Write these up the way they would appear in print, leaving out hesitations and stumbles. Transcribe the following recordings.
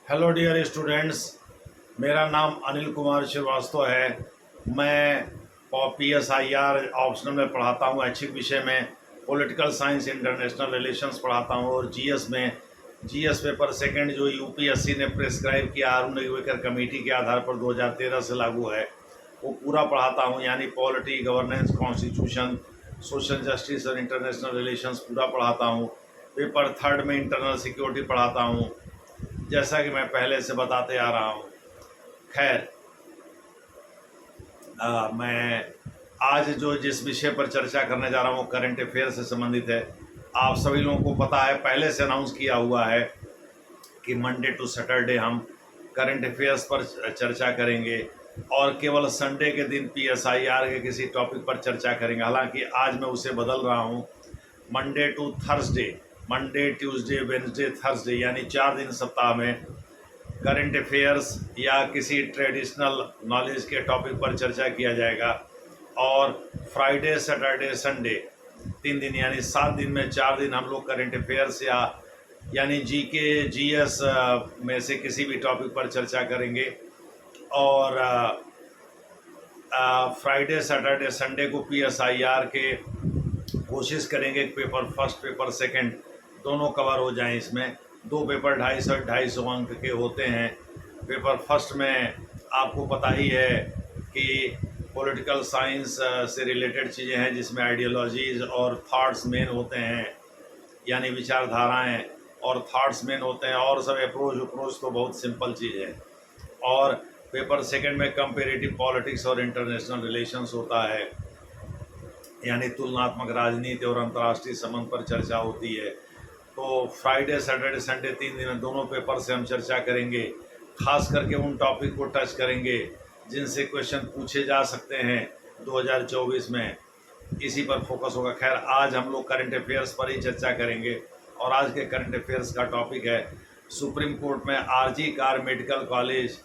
Hello dear students. मेरा नाम अनिल कुमार श्रीवास्तव है। मैं PSIR ऑप्शनल में पढ़ाता हूँ। ऐच्छिक विषय में पॉलिटिकल साइंस इंटरनेशनल रिलेशंस पढ़ाता हूँ और जीएस पेपर सेकंड जो यूपीएससी ने प्रेस्क्राइब किया अरुण निगवेकर कमेटी के आधार पर 2013 से लागू है वो पूरा पढ़ाता हूँ। यानी polity, governance, constitution, social justice और इंटरनेशनल रिलेशंस पूरा पढ़ाता हूँ। पेपर थर्ड में इंटरनल सिक्योरिटी पढ़ाता हूँ, जैसा कि मैं पहले से बताते आ रहा हूँ। खैर, मैं आज जो जिस विषय पर चर्चा करने जा रहा हूँ वो करंट अफेयर से संबंधित है। आप सभी लोगों को पता है, पहले से अनाउंस किया हुआ है कि मंडे टू सैटरडे हम करंट अफेयर्स पर चर्चा करेंगे और केवल संडे के दिन PSIR के किसी टॉपिक पर चर्चा करेंगे। हालांकि आज मैं उसे बदल रहा हूँ, Monday to Thursday, Monday, Tuesday, Wednesday, Thursday, यानी 4 दिन सप्ताह में करंट अफेयर्स या किसी ट्रेडिशनल नॉलेज के टॉपिक पर चर्चा किया जाएगा। और फ्राइडे, सैटरडे, संडे 3 दिन यानी 7 दिन में 4 दिन हम लोग करंट अफेयर्स यानी GK GS में से किसी भी टॉपिक पर चर्चा करेंगे। और फ्राइडे, सैटरडे, संडे को PSIR के कोशिश करेंगे कि पेपर फर्स्ट, पेपर सेकंड दोनों कवर हो जाएं। इसमें 2 पेपर 250 अंक के होते हैं। पेपर फर्स्ट में आपको पता ही है कि पॉलिटिकल साइंस से रिलेटेड चीज़ें हैं, जिसमें आइडियोलॉजीज़ और थॉट्स मेन होते हैं, यानी विचारधाराएं और थॉट्स मेन होते हैं, और सब अप्रोच तो बहुत सिंपल चीज़ है। और पेपर सेकंड में कंपेरेटिव पॉलिटिक्स और इंटरनेशनल रिलेशंस होता है, यानी तुलनात्मक राजनीति और अंतर्राष्ट्रीय संबंध पर चर्चा होती है। तो फ्राइडे, सैटरडे, संडे 3 दिन में दोनों पेपर से हम चर्चा करेंगे। खास करके उन टॉपिक को टच करेंगे जिनसे क्वेश्चन पूछे जा सकते हैं 2024 में, इसी पर फोकस होगा। खैर, आज हम लोग करंट अफेयर्स पर ही चर्चा करेंगे और आज के करंट अफेयर्स का टॉपिक है सुप्रीम कोर्ट में RG कार मेडिकल कॉलेज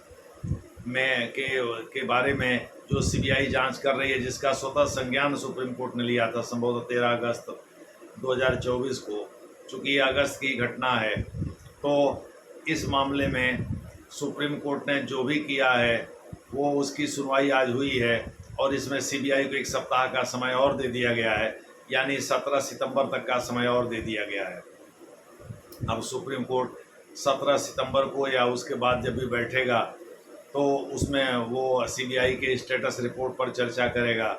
में के बारे में जो CBI जांच कर रही है, जिसका स्वतः संज्ञान सुप्रीम कोर्ट ने लिया था संभवतः 13 अगस्त 2024 को। चूँकि ये अगस्त की घटना है, तो इस मामले में सुप्रीम कोर्ट ने जो भी किया है वो उसकी सुनवाई आज हुई है और इसमें CBI को 1 सप्ताह का समय और दे दिया गया है, यानी 17 सितंबर तक का समय और दे दिया गया है। अब सुप्रीम कोर्ट 17 सितंबर को या उसके बाद जब भी बैठेगा तो उसमें वो CBI के स्टेटस रिपोर्ट पर चर्चा करेगा।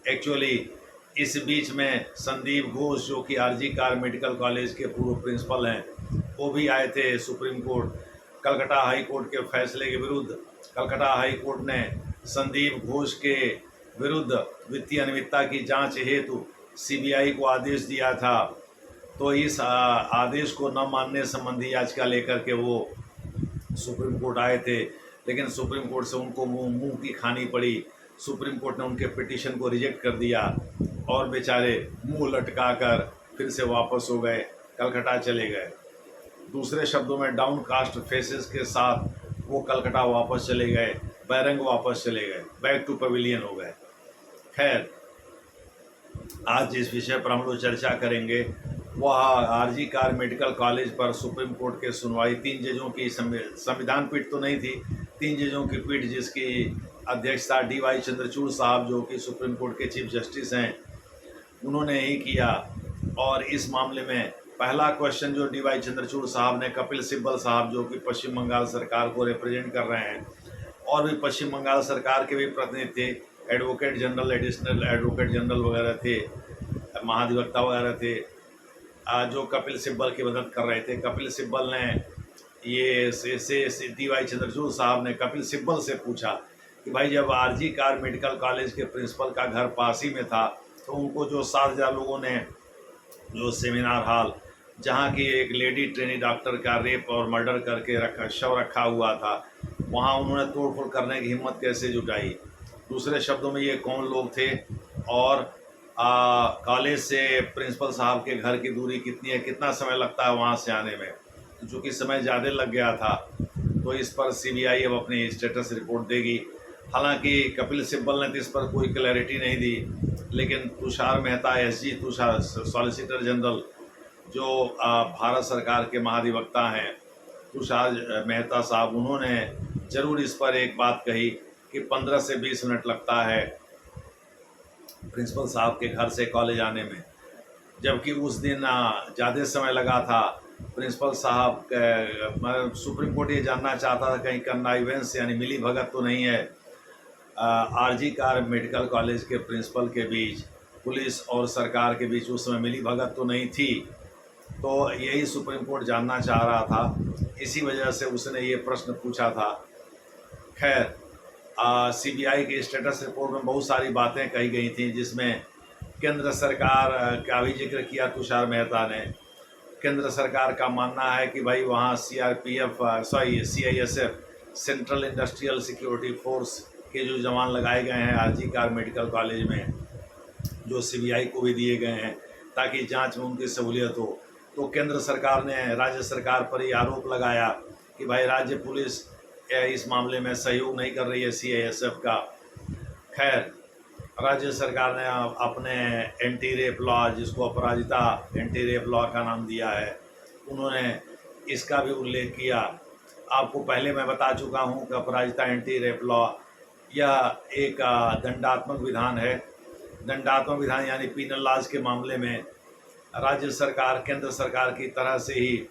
एक्चुअली इस बीच में संदीप घोष, जो कि RG कार मेडिकल कॉलेज के पूर्व प्रिंसिपल हैं, वो भी आए थे supreme court Calcutta high court के फैसले के विरुद्ध। कलकत्ता हाई कोर्ट ने संदीप घोष के विरुद्ध वित्तीय अनियमितता की जांच हेतु CBI को आदेश दिया था। तो इस आदेश को न मानने संबंधी याचिका लेकर के वो सुप्रीम कोर्ट आए थे, लेकिन सुप्रीम कोर्ट से उनको मुंह की खानी पड़ी। सुप्रीम कोर्ट ने उनके पिटीशन को रिजेक्ट कर दिया और बेचारे मुंह लटका कर फिर से वापस हो गए, कलकत्ता चले गए। दूसरे शब्दों में डाउन कास्ट फेसेस के साथ वो कलकत्ता वापस चले गए, बैरंग वापस चले गए, बैक टू पवेलियन हो गए। खैर, आज जिस विषय पर हम लोग चर्चा करेंगे वह RG कार मेडिकल कॉलेज पर सुप्रीम कोर्ट के सुनवाई 3 जजों की संविधान पीठ तो नहीं थी, 3 जजों की पीठ जिसकी अध्यक्षता DY चंद्रचूड़ साहब, जो कि सुप्रीम कोर्ट के चीफ जस्टिस हैं, उन्होंने ही किया। और इस मामले में पहला क्वेश्चन जो DY चंद्रचूड़ साहब ने कपिल सिब्बल साहब, जो कि पश्चिम बंगाल सरकार को रिप्रेजेंट कर रहे हैं, और भी पश्चिम बंगाल सरकार के भी प्रतिनिधि थे, advocate general, additional advocate general वगैरह थे, महाधिवक्ता वगैरह थे, जो कपिल सिब्बल की मदद कर रहे थे। कपिल सिब्बल ने ये DY चंद्रचूड़ साहब ने कपिल सिब्बल से पूछा कि भाई, जब RG कार मेडिकल कॉलेज के प्रिंसिपल का घर पास ही में था, तो उनको जो 7,000 लोगों ने जो सेमिनार हॉल, जहाँ की एक लेडी ट्रेनी डॉक्टर का रेप और मर्डर करके शव रखा हुआ था, वहाँ उन्होंने तोड़फोड़ करने की हिम्मत कैसे जुटाई? दूसरे शब्दों में, ये कौन लोग थे और कॉलेज से प्रिंसिपल साहब के घर की दूरी कितनी है, कितना समय लगता है वहाँ से आने में? तो चूँकि समय ज़्यादा लग गया था, तो इस पर CBI अब अपनी स्टेटस रिपोर्ट देगी। हालांकि कपिल सिब्बल ने तो इस पर कोई क्लैरिटी नहीं दी, लेकिन Tushar Mehta SG Tushar solicitor general, जो भारत सरकार के महाधिवक्ता हैं, तुषार मेहता साहब, उन्होंने ज़रूर इस पर एक बात कही कि 15 से 20 मिनट लगता है प्रिंसिपल साहब के घर से कॉलेज आने में, जबकि उस दिन ज़्यादा समय लगा था। प्रिंसिपल साहब मतलब सुप्रीम कोर्ट ये जानना चाहता था कहीं कन्नाइवेंस यानी मिली भगत तो नहीं है आरजी कार मेडिकल कॉलेज के प्रिंसिपल के बीच, पुलिस और सरकार के बीच उस समय मिली भगत तो नहीं थी। तो यही सुप्रीम कोर्ट जानना चाह रहा था, इसी वजह से उसने ये प्रश्न पूछा था। खैर, सीबीआई के स्टेटस रिपोर्ट में बहुत सारी बातें कही गई थी, जिसमें केंद्र सरकार का भी जिक्र किया तुषार मेहता ने। केंद्र सरकार का मानना है कि भाई वहाँ CISF central industrial security force के जो जवान लगाए गए हैं आरजी कार मेडिकल कॉलेज में, जो सीबीआई को भी दिए गए हैं ताकि जांच में उनकी सहूलियत हो। तो केंद्र सरकार ने राज्य सरकार पर ही आरोप लगाया कि भाई राज्य पुलिस इस मामले में सहयोग नहीं कर रही है CISF का। खैर, राज्य सरकार ने अपने एंटी रेप लॉ, जिसको अपराजिता एंटी रेप लॉ का नाम दिया है, उन्होंने इसका भी उल्लेख किया। आपको पहले मैं बता चुका हूं कि अपराजिता एंटी रेप लॉ यह एक दंडात्मक विधान है। दंडात्मक विधान यानी पीनल लॉज के मामले में राज्य सरकार केंद्र सरकार की तरह से ही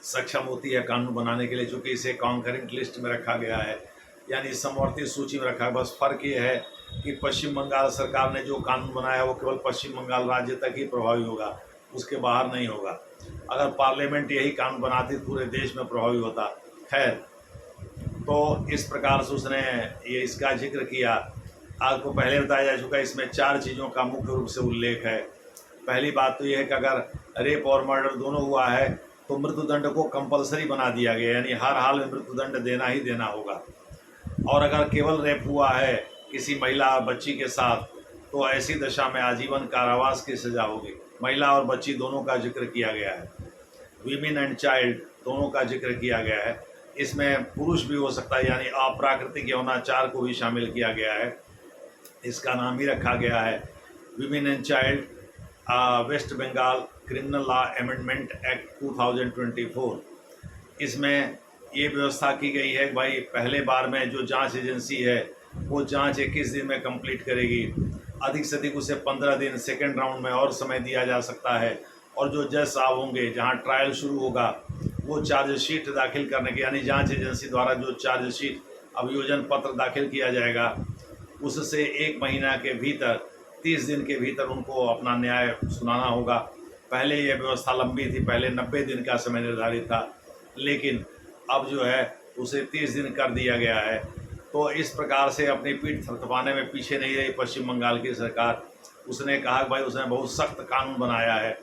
सक्षम होती है कानून बनाने के लिए, चूँकि इसे कॉन्करेंट लिस्ट में रखा गया है, यानी समवर्ती सूची में रखा है। बस फ़र्क ये है कि पश्चिम बंगाल सरकार ने जो कानून बनाया वो केवल पश्चिम बंगाल राज्य तक ही प्रभावी होगा, उसके बाहर नहीं होगा। अगर पार्लियामेंट यही कानून बनाती तो पूरे देश में प्रभावी होता। खैर, तो इस प्रकार से उसने ये इसका जिक्र किया। आपको पहले बताया जा चुका है, इसमें 4 चीज़ों का मुख्य रूप से उल्लेख है। पहली बात तो यह है कि अगर रेप और मर्डर दोनों हुआ है तो मृत्युदंड को कंपलसरी बना दिया गया, यानी हर हाल में मृत्युदंड देना ही देना होगा। और अगर केवल रेप हुआ है किसी महिला बच्ची के साथ तो ऐसी दशा में आजीवन कारावास की सज़ा होगी। महिला और बच्ची दोनों का जिक्र किया गया है, वीमेन एंड चाइल्ड दोनों का जिक्र किया गया है। इसमें पुरुष भी हो सकता है, यानी अप्राकृतिक यौनाचार को भी शामिल किया गया है। इसका नाम ही रखा गया है women and child West Bengal criminal law amendment act 2024। इसमें ये व्यवस्था की गई है कि भाई पहले बार में जो जांच एजेंसी है वो जांच 21 दिन में कंप्लीट करेगी, अधिक से अधिक उसे 15 दिन सेकेंड राउंड में और समय दिया जा सकता है। और जो जज साहब होंगे जहां ट्रायल शुरू होगा वो चार्जशीट दाखिल करने के, यानी जांच एजेंसी द्वारा जो चार्जशीट अभियोजन पत्र दाखिल किया जाएगा उससे 1 महीना के भीतर 30 दिन के भीतर उनको अपना न्याय सुनाना होगा। पहले ये व्यवस्था लंबी थी, पहले 90 दिन का समय निर्धारित था, लेकिन अब जो है उसे 30 दिन कर दिया गया है। तो इस प्रकार से अपनी पीठ थपथपाने में पीछे नहीं रही पश्चिम बंगाल की सरकार। उसने कहा कि भाई उसने बहुत सख्त कानून बनाया है।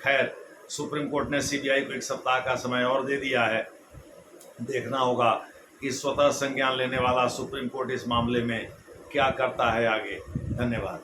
खैर, सुप्रीम कोर्ट ने सीबीआई को 1 सप्ताह का समय और दे दिया है। देखना होगा कि स्वतः संज्ञान लेने वाला सुप्रीम कोर्ट इस मामले में क्या करता है आगे। धन्यवाद।